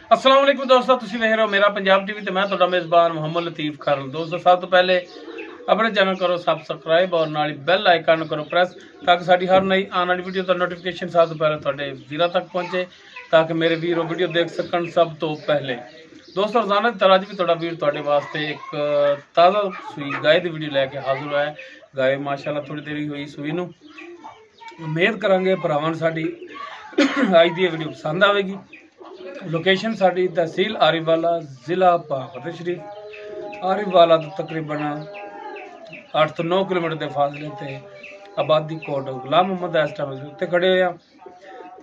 अस्सलाम वालेकुम दोस्तों, तुसीं वेख रहे हो मेरा पंजाब टीवी ते मैं तुहाडा मेज़बान मोहम्मद लतीफ़ खारल। दोस्तों सब तो पहले अपने चैनल करो सब्सक्राइब और नाल बैल आइकन करो प्रेस ताकि साडी हर नई आने वाली वीडियो का नोटिफिकेशन सब तो पहले तुहाडे वीरां तक पहुंचे ताकि मेरे वीर वीडियो देख सकन सब तो पहले। दोस्तों रोजाना की तरह अज भी तुहाडा वीर तुहाडे वास्ते एक ताज़ा सूई गाय की वीडियो लैके हाजिर होया है। गाय माशाअल्लाह थोड़ी देरी हुई सूई नूं। उम्मीद करांगे भरावां नूं साडी अज दी वीडियो पसंद आवेगी। लोकेशन साड़ी तहसील आरीवाला जिला फतेह शरीफ। आरीवाला तो तकरीबन 8 ਤੋਂ 9 किलोमीटर के फासले ते आबादी कोट गुलाम मोहम्मद इस टाइम उत्ते खड़े हुए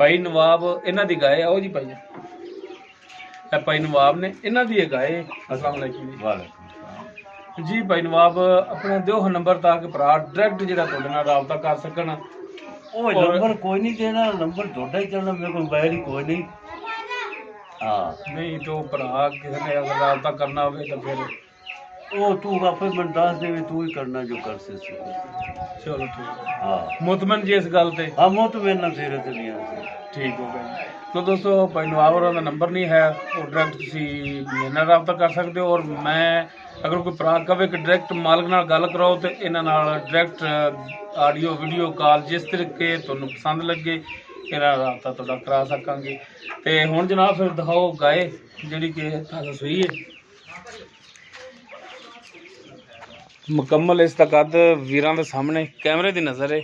भाई नवाब इन्हां दी गाय आओ जी भाई भाई नवाब ने इन्हां दी गाय। अस्सलाम वालेकुम जी भाई नवाब अपना दिओ नंबर ताकि भरा डायरैक्ट जिहड़ा तुहाडे नाल राबता कर सकन। ओ नंबर कोई नहीं देना, नंबर थोड़ा ही चलना, मेरे को मोबाइल ही कोई नहीं। हाँ नहीं तो भरा किसी ने अगर राबता करना हो तो फिर वो तू आपे मन दस दे, तू ही करना जो कर से। चलो ठीक है। हाँ मुतमन जी इस गल ते हम वो तो मेरे ना तेरे ते नहीं आते। ठीक हो गया। तो दोस्तों भाई नवाब होरां दा नंबर नहीं है, वो डायरैक्ट तुसीं मेरे नाल राबता कर सकते हो। और मैं अगर कोई भरा कहे कि डायरैक्ट मालक नाल गल कराओ तो इन्हां नाल डायरैक्ट आडियो वीडियो कॉल जिस तरीके तुहानूं पसंद लगे इन्हां नाल राबता तुहाडा करा सकांगे। ते हुण जनाब फिर दिखाओ गाय जिहड़ी कि ताज़ा सूई है मुकम्मल। इस दा कद वीरां दे सामने कैमरे दी नज़र है।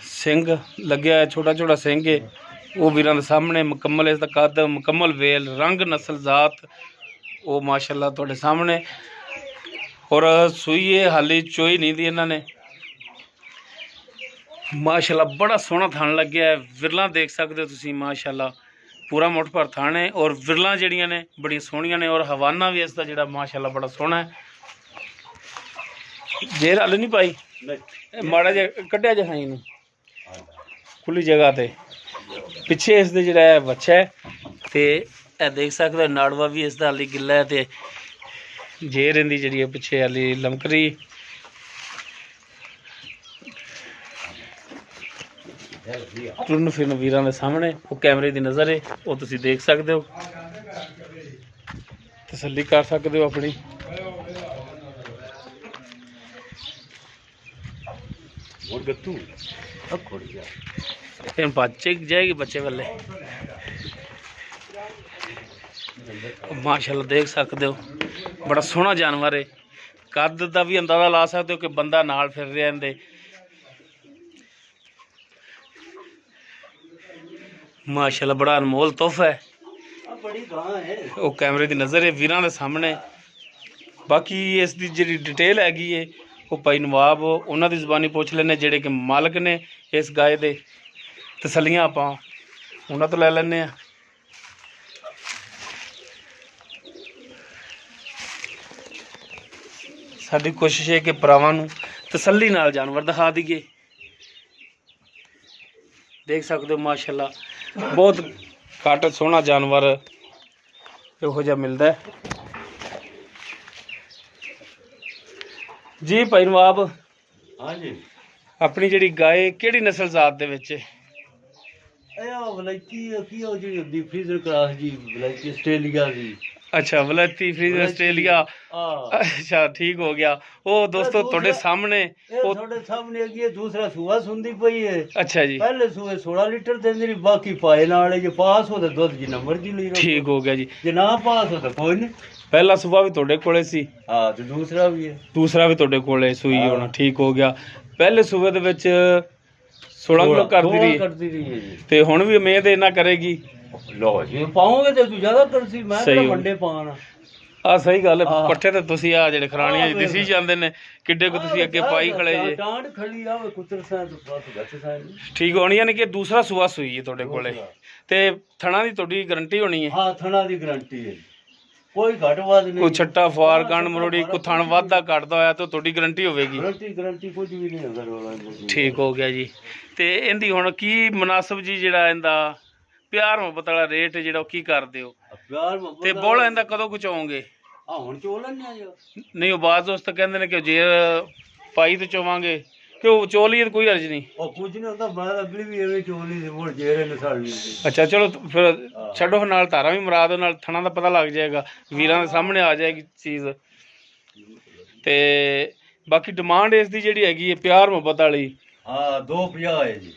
सिंग लग्या है, छोटा छोटा सिंग है वो वीरां दे सामने मुकम्मल। इस दा कद मुकम्मल वेल रंग नस्ल जात वो माशाअल्लाह तुहाडे सामने। और सूई है हाली चोई नहीं दी इन्हां ने माशाअल्लाह। बड़ा सोहना थान लग्या है, विरलां देख सकते हो तुसीं माशाअल्लाह पूरा मुठ भर थान है। और विरलां जिहड़ियां ने बड़ी सोहणियां ने और हवाना भी इसका जिहड़ा माशाअल्लाह बड़ा सोहना है। जेर हल नहीं पाई माड़ा जिहा कड्ढिया जिहा खाई नूं खुली जगह ते पिछे इस दे जिहड़ा बच्चा है ते ए देख सकते हो नाड़वा भी इसका हाली गिला है ते जेर इहदी जिहड़ी पिछे हाली लमक रही। टुरन फिरन वीरां दे सामने वो कैमरे की नज़र है वो तुसीं देख सकते हो, तसल्ली कर सकते हो अपनी। बच्चे जाएगी बच्चे वाले माशाअल्लाह देख सकते हो बड़ा सोहना जानवर है। कद का भी अंदाजा ला सकते हो कि बंदा नाल फिर रहा इहदे माशाअल्लाह बड़ा अनमोल तोहफा है। वो कैमरे की नज़र है वीरां दे सामने। बाकी इसकी जी डिटेल हैगी है वो भाई नवाब उन्हों की ज़बानी पूछ लेने जेडे कि मालक ने इस गाय के तसलियाँ आप उन्होंने तो लै लें। साडी कोशिश है कि भरावां नूं तसल्ली नाल जानवर दिखा दईए। देख सकते हो माशाअल्लाह बहुत घट सोहना जानवर इहो जिहा मिलदा है जी। भाई नवाब हाँ जी अपनी जिहड़ी गाय किहड़ी नस्ल जात दे विच वलायती की हो जी फ्रीजर क्रास जी, वलायती आस्ट्रेलिया जी। अच्छा वलायती फ्रीजर आस्ट्रेलिया। अच्छा ठीक हो गया। वो दोस्तों तुहाडे सामने वो थोड़े सामने है दूसरा सूआ सुनदी पई है। अच्छा जी पहले सूए 16 लीटर देंदी रही, बाकी पाए नाल जे पास हो तो दुध जी नंबर जी ली। ठीक हो गया जी। जे ना पास हो तो कोई नहीं। पहला सुबह भी तुहाडे कोले सी, हाँ तो दूसरा भी है, दूसरा भी तुहाडे कोले सूई होना। ठीक हो गया। पहले सूबे दे विच 16 किलो करदी रही है जी ते हुण भी उम्मीद इन्ना करेगी। लो जी पाओगे तो तू ज्यादा करसी, मैं सही मंडे पाना आ सही गल है। हाँ। पट्ठे ते तुसीं आ जेहड़े खराणियां च दिसी जांदे ने किड्डे को तुसीं अगे पाई खड़े जे। टांड खड़ी आवे कुतर सा तो बस गच्छ सा। ठीक होनी यानी कि दूसरा सुबह सूई है तुहाडे कोले ते थणा दी तुहाडी गारंटी होनी है। हाँ थणा दी गारंटी है, कोई घट वाद नहीं। कोई छट्टा फार गंड मरोड़ी कोई थण वाधा घटदा होया तो तुहाडी गारंटी होवेगी। गारंटी कुछ भी नहीं अगर। ठीक हो गया जी। ते इहदी हुण की मुनासिब जी जिहड़ा इहदा प्यार मुहब्बत वाला रेट जिहड़ा की करदे हो प्यार ते बोला इहदा कदों कुचाओगे? हुण चोलन ने जो नहीं वो बाज़ दोस्त कहते हैं कि जे पाई तो चोवांगे ਕਿ ਉਹ ਚੋਲੀਏ ਕੋਈ ਹਰਜ ਨਹੀਂ। ਉਹ ਕੁਝ ਨਹੀਂ ਹੁੰਦਾ, ਮੈਂ ਤਾਂ ਅਗਲੀ ਵੀ ਐਵੇਂ ਚੋਲੀ ਸੀ ਮੁੜ ਜੇਰੇ ਨੇ ਸਾੜ ਲਈ ਸੀ। ਅੱਛਾ ਚਲੋ ਫਿਰ ਛੱਡੋ, ਨਾਲ ਧਾਰਾਂ ਵੀ ਮਰਾ ਦਿਓ, ਨਾਲ ਥਣਾ ਦਾ ਪਤਾ ਲੱਗ ਜਾਏਗਾ, ਵੀਰਾਂ ਦੇ ਸਾਹਮਣੇ ਆ ਜਾਏਗੀ ਚੀਜ਼। ਤੇ ਬਾਕੀ ਡਿਮਾਂਡ ਇਸ ਦੀ ਜਿਹੜੀ ਹੈਗੀ ਹੈ ਪਿਆਰ ਮੁਹੱਬਤ ਵਾਲੀ। ਹਾਂ 250 ਹੈ ਜੀ।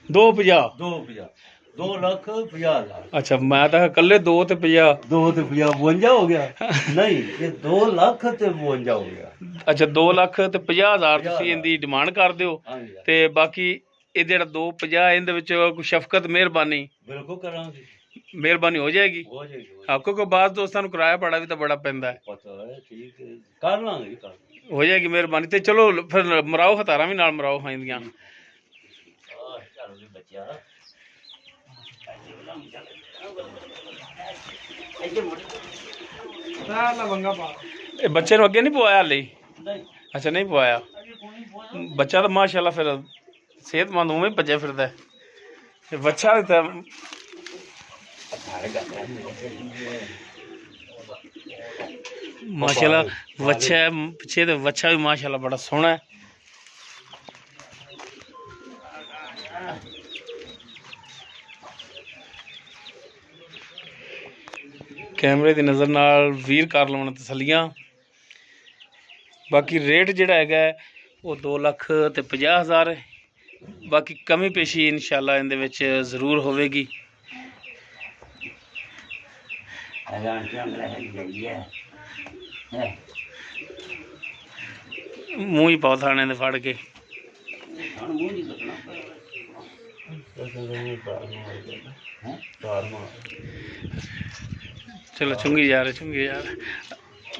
250 250 2,50,000। ਅੱਛਾ ਮੈਂ ਤਾਂ ਇਕੱਲੇ 2 ਤੇ 50। 2 ਤੇ 50 52 ਹੋ ਗਿਆ। ਨਹੀਂ ਇਹ 2 ਲੱਖ ਤੇ 52 ਹੋ ਗਿਆ। ਅੱਛਾ 2 ਲੱਖ ਤੇ 50,000 ਤੁਸੀਂ ਇਹਦੀ ਡਿਮਾਂਡ ਕਰ ਦਿਓ। ਤੇ ਬਾਕੀ ਇਹ ਜਿਹੜਾ 250 ਇਹਦੇ ਵਿੱਚ ਕੋਈ ਸ਼ਫਕਤ ਮਿਹਰਬਾਨੀ ਬਿਲਕੁਲ ਕਰਾਂਗੇ, ਮਿਹਰਬਾਨੀ ਹੋ ਜਾਏਗੀ। ਹੋ ਜਾਏਗੀ। ਆਪਕੋ ਕੋਈ ਬਾਜ਼ ਦੋਸਤਾਂ ਨੂੰ ਕਿਰਾਇਆ ਭਾੜਾ ਵੀ ਤਾਂ ਬੜਾ ਪੈਂਦਾ ਹੈ। ਪਤਾ ਹੈ, ਠੀਕ ਹੈ, ਕਰ ਲਾਂਗੇ ਕਰ ਹੋ ਜਾਏਗੀ ਮਿਹਰਬਾਨੀ। ਤੇ ਚਲੋ ਫਿਰ ਮਰਾਓ, ਹਤਾਰਾਂ ਵੀ ਨਾਲ ਮਰਾਓ ਹਾਂ ਦੀਆਂ। ਬੱਚਾ ਇਹ ਬੱਚੇ ਨੂੰ ਅੱਗੇ ਨਹੀਂ ਪਵਾਇਆ ਹਾਲੇ? ਅੱਛਾ ਨਹੀਂ ਪਵਾਇਆ। ਬੱਚਾ ਤਾਂ ਮਾਸ਼ਾਅੱਲਾ ਫਿਰ ਸਿਹਤਮੰਦ ਉਵੇਂ ਭੱਜਿਆ ਫਿਰਦਾ ਹੈ। ਬੱਚਾ ਤਾਂ ਮਾਸ਼ਾਅੱਲਾ ਬੱਚਾ ਪਿੱਛੇ ਤੇ ਬੱਚਾ ਵੀ ਮਾਸ਼ਾਅੱਲਾ ਬੜਾ ਸੋਹਣਾ ਹੈ। कैमरे की नज़र नाल वीर कर लवन तसलियाँ। बाकी रेट जिहड़ा हैगा वो 2,50,000 है। बाकी कमी पेशी इंशाल्लाह इहदे विच जरूर होवेगी। मूँह ही पाओ थाने दे फड़ के। चलो चुंगी जा रहे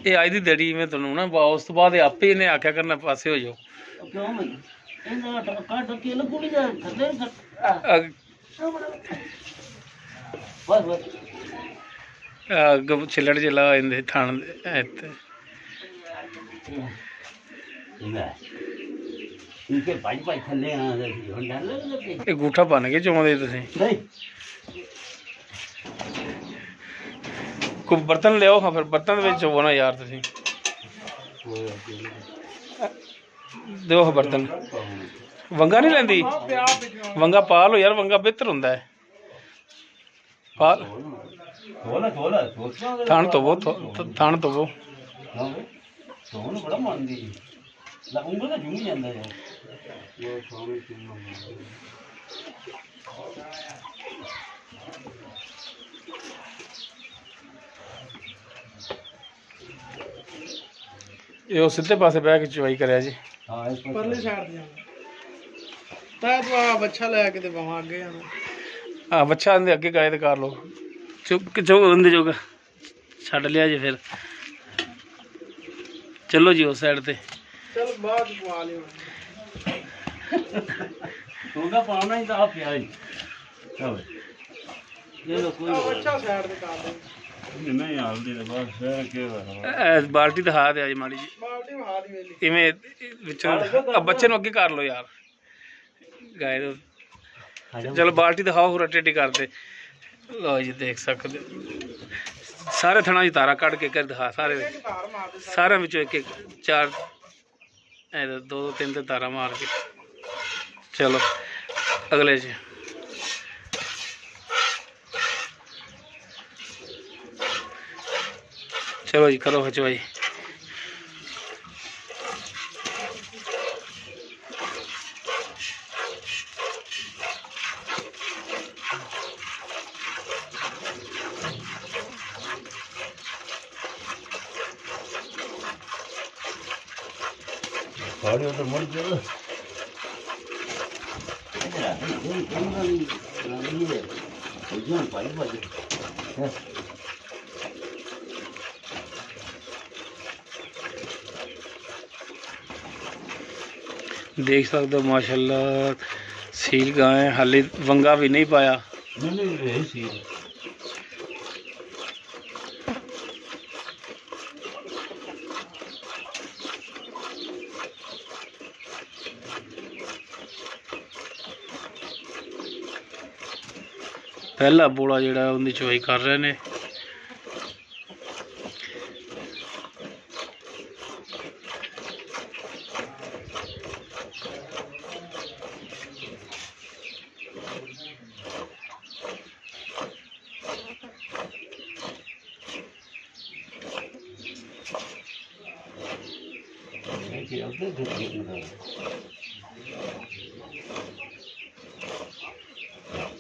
ये अज की दड़ी मैं तुहानू ना उस तो बाद आपे इन्हें आख्या करना पासे हो जाओ। छिलड़ जिला थान गूठा बन के चौंदे तुसीं कोई बर्तन लियाओ। हाँ फिर बर्तन चोवो ना यार तुसीं दो बर्तन। वंगा नहीं लैंदी? वंगा पा लो यार, वंगा बेहतर हुंदा है। पा थान धोवो, थान धोवो। ये सीधे पासे बह के चवाई करे जी। परली साइड ते जाना बच्चा लैके ते वहां अगे जाना। हाँ बच्चा अंदे अगे गए तो कर लो चुक अंदे जोगा छड़ लिया जी। फिर चलो जी उस साइड ते चल बाद पवा लियो। होगा पाना ही था पिया ही। चलो कोई बच्चा साइड ते कर दे। नहीं हाल दे बस फिर के बाल्टी दिखा दे आज माड़ी जी। बाल्टी वहा दी वेली इवें विचों बच्चे नूं अगे कर लो यार गाय तो। चलो बाल्टी दिखाओ पूरा टेढ़ी कर दे। लो जी देख सकते हो सारे थणा च तारा कट के कर दिखा सारे धार मार दे। सारे विचों एक एक चार दो तीन तारा मार के। चलो अगले जी चलो जी करो हचवाई। साड़ी तो मर गया देख सकते हो माशाल्लाह सील गाय हाले वंगा भी नहीं पाया। पहला बोला जिहड़ा उनकी चवाई कर रहे ने।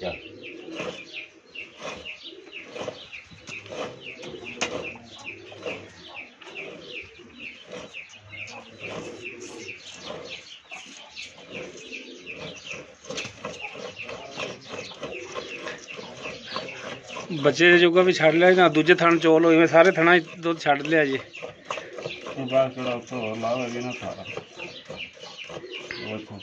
ਚੱਲ ਬੱਚੇ ਜੋਗਾ ਵੀ ਛੱਡ ਲਿਆ ਨਾ, ਦੂਜੇ ਥਣ ਚੋਲ ਹੋਏ ਸਾਰੇ ਥਣਾ ਦੁੱਧ ਛੱਡ ਲਿਆ ਜੀ। ਉਹ ਬਾਅਦ ਕਿਹੜਾ ਉੱਥੋਂ ਹੋਰ ਲਾ ਲਗੇ ਨਾ ਸਾਰਾ ਉਹ ਇੱਥੋਂ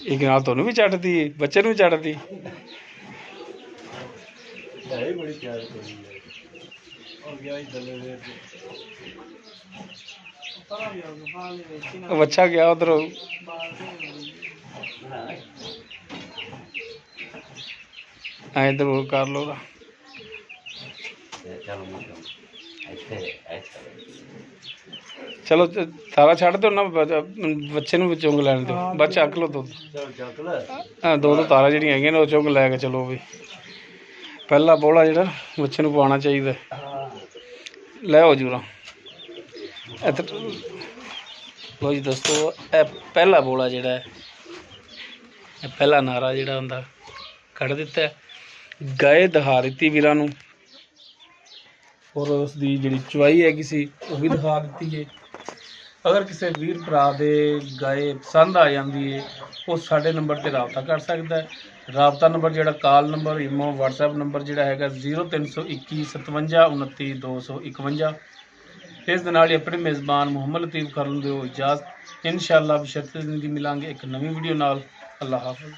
ਇੱਕ ਨਾਲ ਤੁਹਾਨੂੰ ਵੀ ਚੱਟਦੀ, ਬੱਚੇ ਨੂੰ ਵੀ ਚੱਟਦੀ। ਹੈ ਬੜੀ ਪਿਆਰ ਕਰੀ ਹੈ ਉਹ ਗਿਆ ਹੀ ਦਲੇ ਦੇ ਬੱਚਾ ਗਿਆ ਉਧਰ, ਐ ਇਧਰ ਕਰ ਲੋ। ਚੱਲ ਇੱਥੇ ਚਲੋ ਸਾਰਾ ਛੱਡ ਦਿਓ ਨਾ, ਬੱਚੇ ਨੂੰ ਵੀ ਚੁੰਗ ਲੈਣ ਦਿਓ, ਬਸ ਚੱਕ ਲਓ ਦੁੱਧ। ਚੱਲ ਚੱਕ ਲੈ ਹਾਂ, ਦੋ ਤਾਰਾਂ ਜਿਹੜੀਆਂ ਹੈਗੀਆਂ ਨੇ ਉਹ ਚੁੰਗ ਲੈ ਕੇ ਚਲੋ ਵੀ। ਪਹਿਲਾ ਬੋਲਾ ਜਿਹੜਾ ਬੱਚੇ ਨੂੰ ਪਾਉਣਾ ਚਾਹੀਦਾ। ਲੈ ਆਓ ਜੂਰਾ ਇੱਥੇ। ਲੋ ਜੀ ਦੋਸਤੋ, ਇਹ ਪਹਿਲਾ ਬੋਲਾ ਜਿਹੜਾ ਹੈ, ਇਹ ਪਹਿਲਾ ਨਾਰਾ ਜਿਹੜਾ ਹੁੰਦਾ ਕੱਢ ਦਿੱਤਾ। ਗਾਏ ਦਿਖਾ ਦਿੱਤੀ ਵੀਰਾਂ ਨੂੰ, ਔਰ ਉਸ ਦੀ ਜਿਹੜੀ ਚੁਆਈ ਹੈਗੀ ਸੀ ਉਹ ਵੀ ਦਿਖਾ ਦਿੱਤੀ ਹੈ। ਅਗਰ ਕਿਸੇ ਵੀਰ ਭਰਾ ਦੇ ਗਾਏ ਪਸੰਦ ਆ ਜਾਂਦੀ ਹੈ, ਉਹ ਸਾਡੇ ਨੰਬਰ 'ਤੇ ਰਾਬਤਾ ਕਰ ਸਕਦਾ ਹੈ। ਰਾਬਤਾ ਨੰਬਰ ਜਿਹੜਾ call number, imo, WhatsApp number ਜਿਹੜਾ ਹੈਗਾ 0321 57 29 251। ਇਸ ਦੇ ਨਾਲ ਹੀ ਆਪਣੇ ਮੇਜ਼ਬਾਨ ਮੁਹੰਮਦ ਲਤੀਫ ਕਰਨ ਦਿਓ ਇਜਾਜ਼ਤ। ਇਨਸ਼ਾਅੱਲਾ ਬਸ਼ਰਤੇ ਜ਼ਿੰਦਗੀ ਮਿਲਾਂਗੇ ਇੱਕ ਨਵੀਂ ਵੀਡੀਓ ਨਾਲ। ਅੱਲਾ ਹਾਫਿਜ਼।